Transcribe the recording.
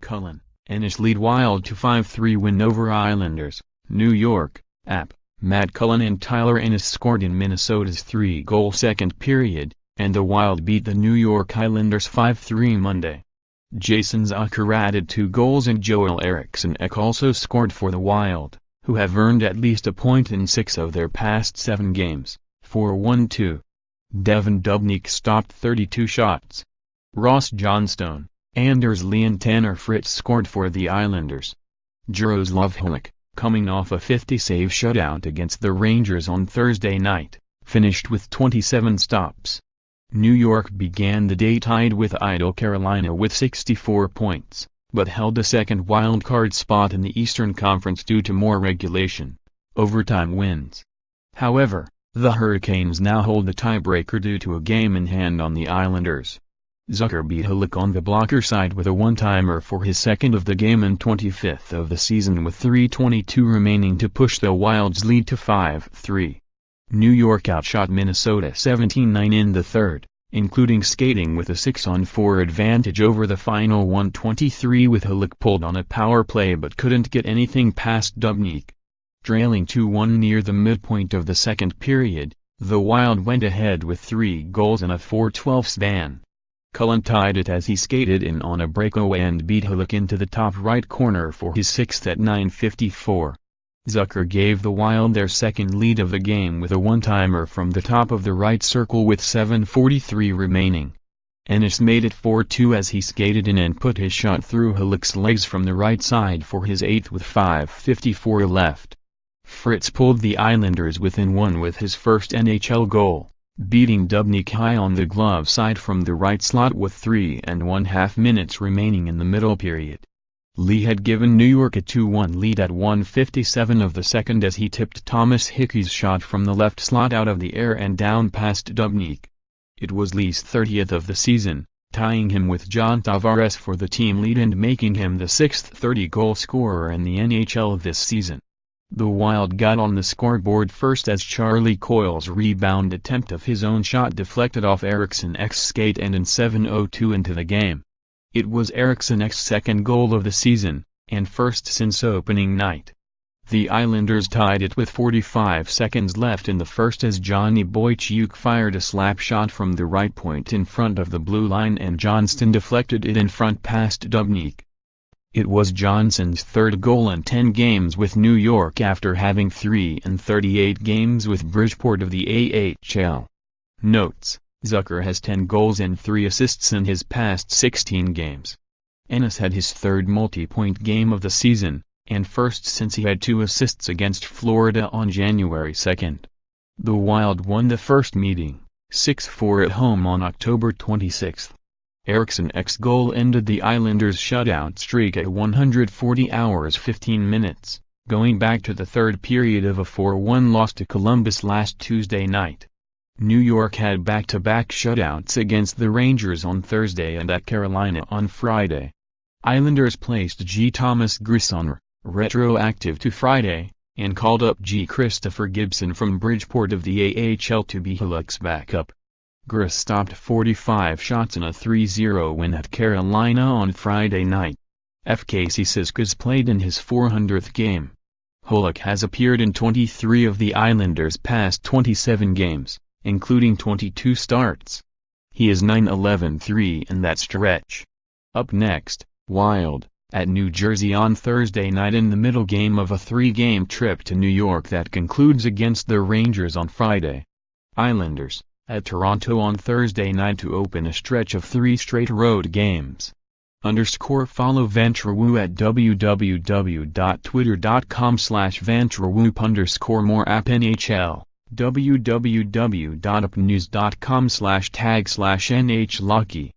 Cullen, Ennis lead Wild to 5-3 win over Islanders, New York. Matt Cullen and Tyler Ennis scored in Minnesota's 3-goal second period, and the Wild beat the New York Islanders 5-3 Monday. Jason Zucker added 2 goals and Joel Eriksson Ek also scored for the Wild, who have earned at least a point in 6 of their past 7 games, 4-1-2. Devan Dubnyk stopped 32 shots. Johnston, Lee and Tanner Fritz scored for the Islanders. Jaroslav Halak, coming off a 50-save shutout against the Rangers on Thursday night, finished with 27 stops. New York began the day tied with idle Carolina with 64 points, but held a second wild-card spot in the Eastern Conference due to more regulation overtime wins. However, the Hurricanes now hold the tiebreaker due to a game in hand on the Islanders. Zucker beat Halak on the blocker side with a one-timer for his second of the game and 25th of the season with 3:22 remaining to push the Wild's lead to 5-3. New York outshot Minnesota 17-9 in the third, including skating with a 6-on-4 advantage over the final 1:23 with Halak pulled on a power play but couldn't get anything past Dubnyk. Trailing 2-1 near the midpoint of the second period, the Wild went ahead with 3 goals and a 4-12 span. Cullen tied it as he skated in on a breakaway and beat Halak into the top right corner for his 6th at 9:54. Zucker gave the Wild their second lead of the game with a one-timer from the top of the right circle with 7:43 remaining. Ennis made it 4-2 as he skated in and put his shot through Halak's legs from the right side for his 8th with 5:54 left. Fritz pulled the Islanders within 1 with his first NHL goal, beating Dubnyk high on the glove side from the right slot with 3.5 minutes remaining in the middle period. Lee had given New York a 2-1 lead at 1:57 of the second as he tipped Thomas Hickey's shot from the left slot out of the air and down past Dubnyk. It was Lee's 30th of the season, tying him with John Tavares for the team lead and making him the 6th 30-goal scorer in the NHL this season. The Wild got on the scoreboard first as Charlie Coyle's rebound attempt of his own shot deflected off Eriksson Ek's skate and in 7:02 into the game. It was Eriksson Ek's second goal of the season, and first since opening night. The Islanders tied it with 45 seconds left in the first as Johnny Boychuk fired a slap shot from the right point in front of the blue line and Johnston deflected it in front past Dubnyk. It was Johnston's third goal in 10 games with New York after having 3 in 38 games with Bridgeport of the AHL. Notes: Zucker has 10 goals and 3 assists in his past 16 games. Ennis had his third multi-point game of the season, and first since he had 2 assists against Florida on January 2. The Wild won the first meeting, 6-4 at home on October 26. Eriksson Ek's goal ended the Islanders' shutout streak at 140 hours 15 minutes, going back to the third period of a 4-1 loss to Columbus last Tuesday night. New York had back-to-back shutouts against the Rangers on Thursday and at Carolina on Friday. Islanders placed G. Thomas Grisson, retroactive to Friday, and called up G. Christopher Gibson from Bridgeport of the AHL to be Halak's backup. Gris stopped 45 shots in a 3-0 win at Carolina on Friday night. FKC Siskas played in his 400th game. Halak has appeared in 23 of the Islanders' past 27 games, including 22 starts. He is 9-11-3 in that stretch. Up next, Wild, at New Jersey on Thursday night in the middle game of a 3-game trip to New York that concludes against the Rangers on Friday. Islanders, at Toronto on Thursday night to open a stretch of 3 straight road games. Follow Vantrewoo at www.twitter.com/VantrewOop_ more app NHL, www.upnews.com/tag/NHLocky.